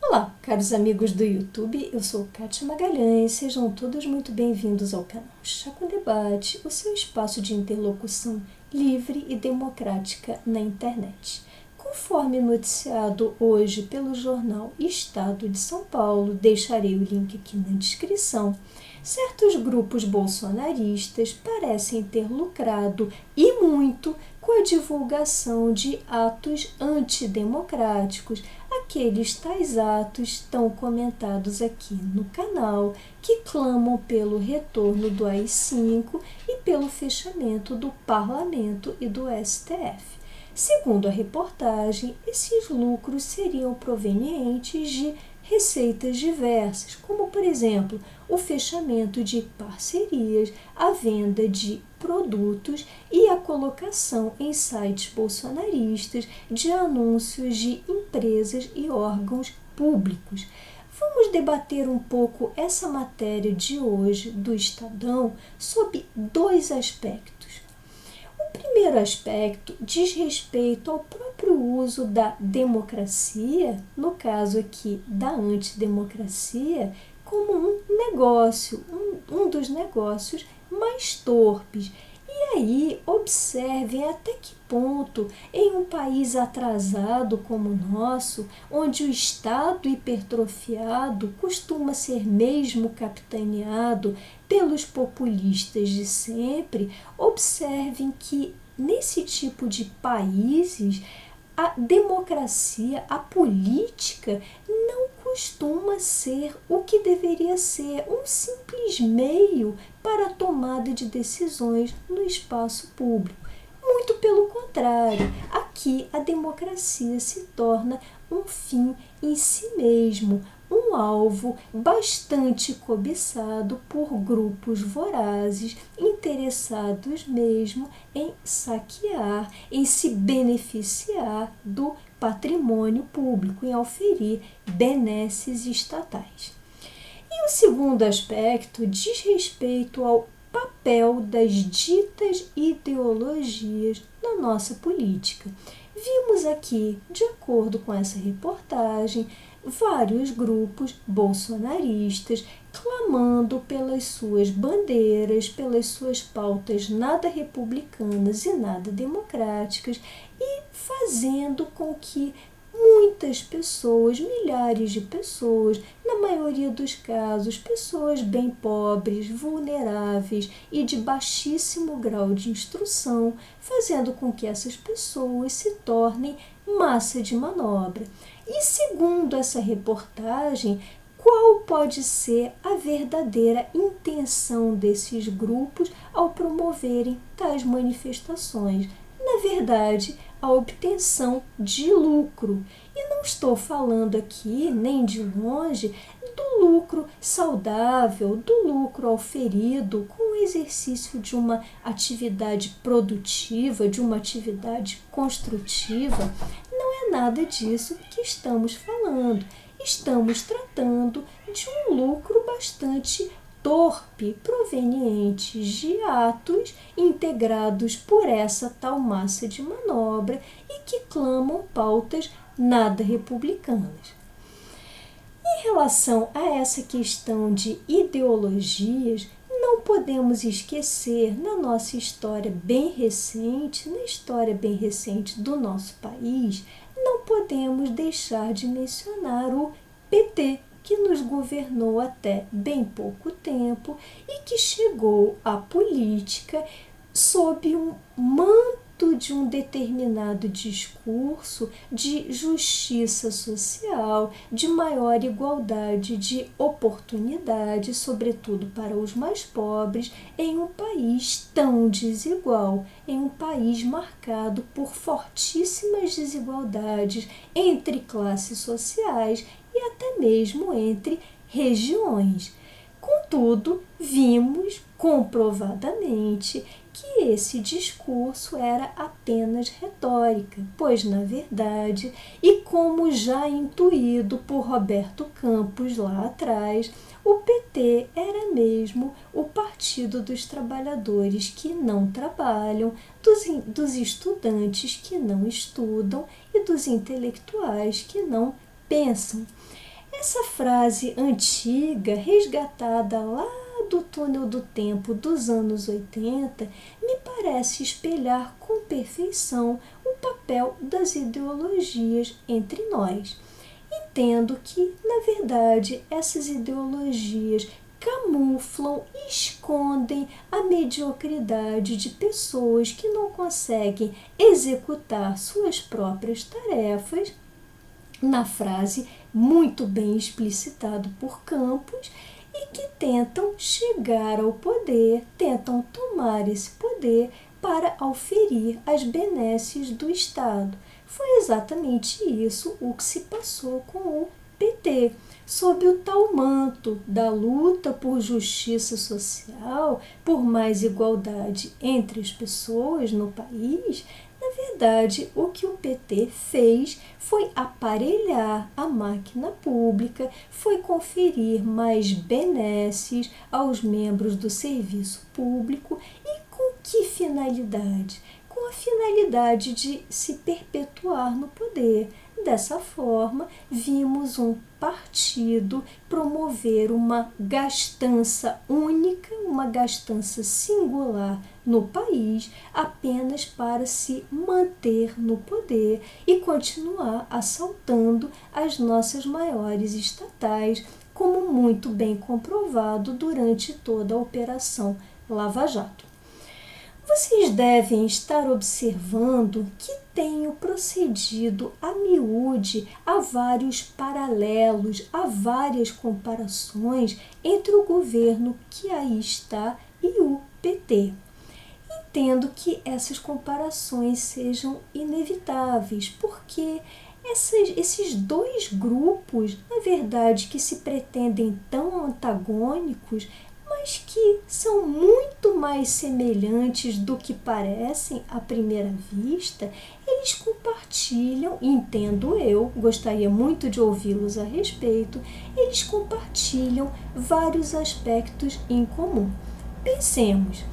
Olá, caros amigos do YouTube, eu sou Kátia Magalhães, sejam todos muito bem-vindos ao canal Chá com Debate, o seu espaço de interlocução livre e democrática na internet. Conforme noticiado hoje pelo jornal Estado de São Paulo, deixarei o link aqui na descrição, certos grupos bolsonaristas parecem ter lucrado e muito com a divulgação de atos antidemocráticos, aqueles tais atos tão comentados aqui no canal, que clamam pelo retorno do AI-5 e pelo fechamento do Parlamento e do STF. Segundo a reportagem, esses lucros seriam provenientes de receitas diversas, como, por exemplo, o fechamento de parcerias, a venda de produtos e a colocação em sites bolsonaristas de anúncios de empresas e órgãos públicos. Vamos debater um pouco essa matéria de hoje do Estadão sob dois aspectos. O primeiro aspecto diz respeito ao próprio uso da democracia, no caso aqui da antidemocracia, como um negócio, um dos negócios mais torpes. E aí, observem até que ponto, em um país atrasado como o nosso, onde o Estado hipertrofiado costuma ser mesmo capitaneado pelos populistas de sempre, observem que nesse tipo de países, a democracia, a política, não costuma ser o que deveria ser, um simples meio para a tomada de decisões no espaço público. Muito pelo contrário, aqui a democracia se torna um fim em si mesmo, um alvo bastante cobiçado por grupos vorazes, interessados mesmo em saquear, em se beneficiar do patrimônio público, em oferir benesses estatais. E o segundo aspecto diz respeito ao papel das ditas ideologias na nossa política. Vimos aqui, de acordo com essa reportagem, vários grupos bolsonaristas clamando pelas suas bandeiras, pelas suas pautas nada republicanas e nada democráticas e fazendo com que muitas pessoas, milhares de pessoas, na maioria dos casos, pessoas bem pobres, vulneráveis e de baixíssimo grau de instrução, fazendo com que essas pessoas se tornem massa de manobra. E segundo essa reportagem, qual pode ser a verdadeira intenção desses grupos ao promoverem tais manifestações? Na verdade, a obtenção de lucro. E não estou falando aqui, nem de longe, do lucro saudável, do lucro auferido com o exercício de uma atividade produtiva, de uma atividade construtiva. Não é nada disso que estamos falando. Estamos tratando de um lucro bastante torpe, provenientes de atos integrados por essa tal massa de manobra e que clamam pautas nada republicanas. Em relação a essa questão de ideologias, não podemos esquecer, na nossa história bem recente, na história bem recente do nosso país, não podemos deixar de mencionar o PT, que nos governou até bem pouco tempo e que chegou à política sob um manto de um determinado discurso de justiça social, de maior igualdade de oportunidades, sobretudo para os mais pobres, em um país tão desigual, em um país marcado por fortíssimas desigualdades entre classes sociais e até mesmo entre regiões. Contudo, vimos comprovadamente que esse discurso era apenas retórica, pois, na verdade, e como já intuído por Roberto Campos lá atrás, o PT era mesmo o Partido dos Trabalhadores que não trabalham, dos estudantes que não estudam e dos intelectuais que não pensam. Essa frase antiga, resgatada lá do túnel do tempo dos anos 80, me parece espelhar com perfeição o papel das ideologias entre nós. Entendo que, na verdade, essas ideologias camuflam e escondem a mediocridade de pessoas que não conseguem executar suas próprias tarefas, na frase muito bem explicitado por Campos, e que tentam chegar ao poder, tentam tomar esse poder para auferir as benesses do Estado. Foi exatamente isso o que se passou com o PT. Sob o tal manto da luta por justiça social, por mais igualdade entre as pessoas no país, na verdade, o que o PT fez foi aparelhar a máquina pública, foi conferir mais benesses aos membros do serviço público e com que finalidade? Com a finalidade de se perpetuar no poder. Dessa forma, vimos um partido promover uma gastança única, uma gastança singular no país, apenas para se manter no poder e continuar assaltando as nossas maiores estatais, como muito bem comprovado durante toda a Operação Lava Jato. Vocês devem estar observando que tenho procedido a miúde a vários paralelos, a várias comparações entre o governo que aí está e o PT. Entendo que essas comparações sejam inevitáveis, porque esses dois grupos, na verdade, que se pretendem tão antagônicos, mas que são muito mais semelhantes do que parecem à primeira vista, eles compartilham, entendo eu, gostaria muito de ouvi-los a respeito, eles compartilham vários aspectos em comum. Pensemos.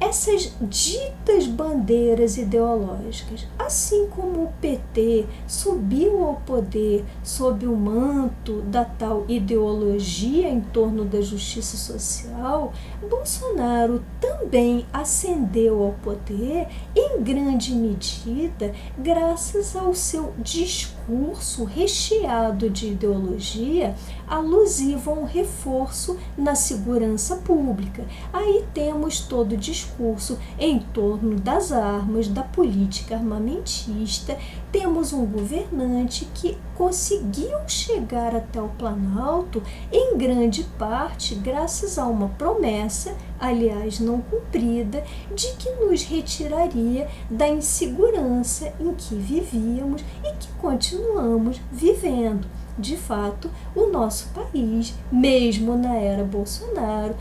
Essas ditas bandeiras ideológicas, assim como o PT subiu ao poder sob o manto da tal ideologia em torno da justiça social, Bolsonaro também ascendeu ao poder em grande medida graças ao seu discurso recheado de ideologia alusivo a um reforço na segurança pública. Aí temos todo o discurso em torno das armas, da política armamentista. Temos um governante que conseguiu chegar até o Planalto em grande parte graças a uma promessa, aliás não cumprida, de que nos retiraria da insegurança em que vivíamos e que continuamos vivendo. De fato, o nosso país, mesmo na era Bolsonaro,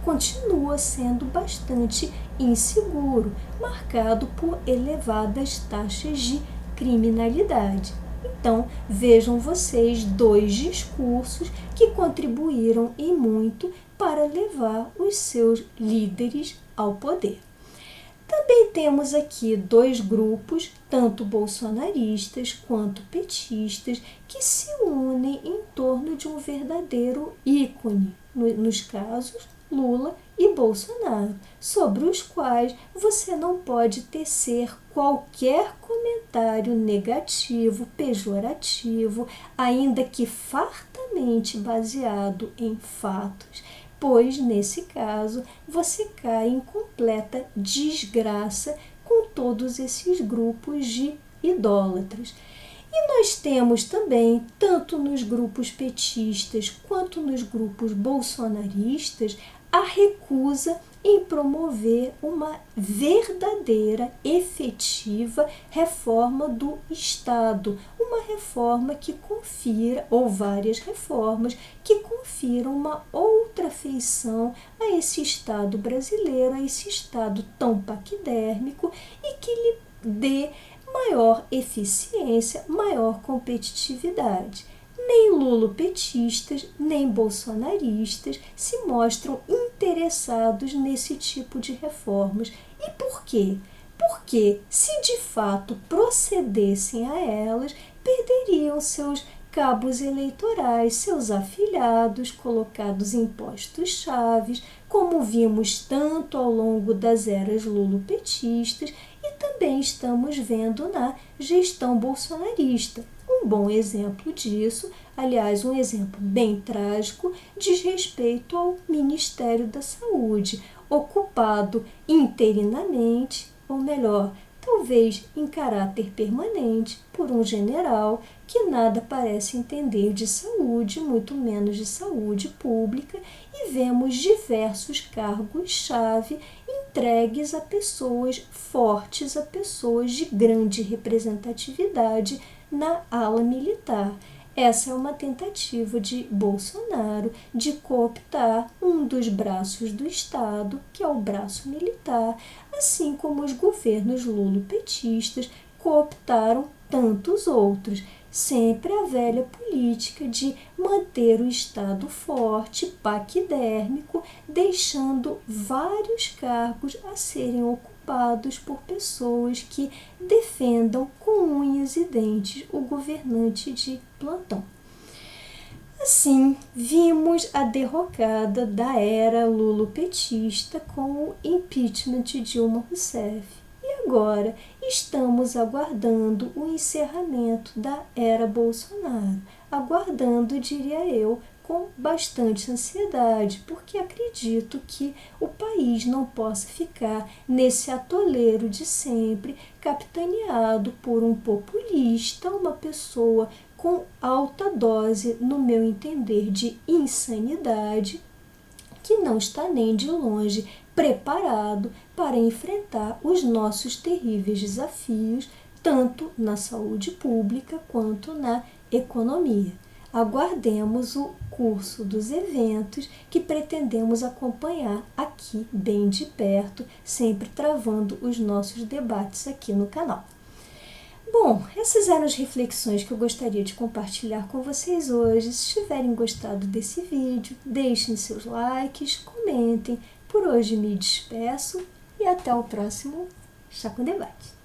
continua sendo bastante inseguro, marcado por elevadas taxas de criminalidade. Então, vejam vocês dois discursos que contribuíram e muito para levar os seus líderes ao poder. Também temos aqui dois grupos, tanto bolsonaristas quanto petistas, que se unem em torno de um verdadeiro ícone, nos casos Lula e Bolsonaro, sobre os quais você não pode tecer qualquer comentário negativo, pejorativo, ainda que fartamente baseado em fatos, pois, nesse caso, você cai em completa desgraça com todos esses grupos de idólatras. E nós temos também, tanto nos grupos petistas quanto nos grupos bolsonaristas, a recusa em promover uma verdadeira, efetiva reforma do Estado, uma reforma que confira, ou várias reformas, que confiram uma outra feição a esse Estado brasileiro, a esse Estado tão paquidérmico e que lhe dê maior eficiência, maior competitividade. Nem lulopetistas, nem bolsonaristas se mostram interessados nesse tipo de reformas. E por quê? Porque, se de fato procedessem a elas, perderiam seus cabos eleitorais, seus afiliados colocados em postos chaves, como vimos tanto ao longo das eras lulopetistas e também estamos vendo na gestão bolsonarista. Um bom exemplo disso, aliás, um exemplo bem trágico, diz respeito ao Ministério da Saúde, ocupado interinamente, ou melhor, talvez em caráter permanente, por um general que nada parece entender de saúde, muito menos de saúde pública, e vemos diversos cargos-chave entregues a pessoas fortes, a pessoas de grande representatividade na ala militar. Essa é uma tentativa de Bolsonaro de cooptar um dos braços do Estado, que é o braço militar, assim como os governos lulopetistas cooptaram tantos outros. Sempre a velha política de manter o Estado forte, paquidérmico, deixando vários cargos a serem ocupados por pessoas que defendam com unhas e dentes o governante de plantão. Assim, vimos a derrocada da era lulopetista com o impeachment de Dilma Rousseff. E agora estamos aguardando o encerramento da era Bolsonaro. Aguardando, diria eu, com bastante ansiedade, porque acredito que o país não possa ficar nesse atoleiro de sempre, capitaneado por um populista, uma pessoa com alta dose, no meu entender, de insanidade, que não está nem de longe preparado para enfrentar os nossos terríveis desafios, tanto na saúde pública quanto na economia. Aguardemos o curso dos eventos que pretendemos acompanhar aqui bem de perto, sempre travando os nossos debates aqui no canal. Bom, essas eram as reflexões que eu gostaria de compartilhar com vocês hoje. Se tiverem gostado desse vídeo, deixem seus likes, comentem. Por hoje me despeço e até o próximo Chá com Debate.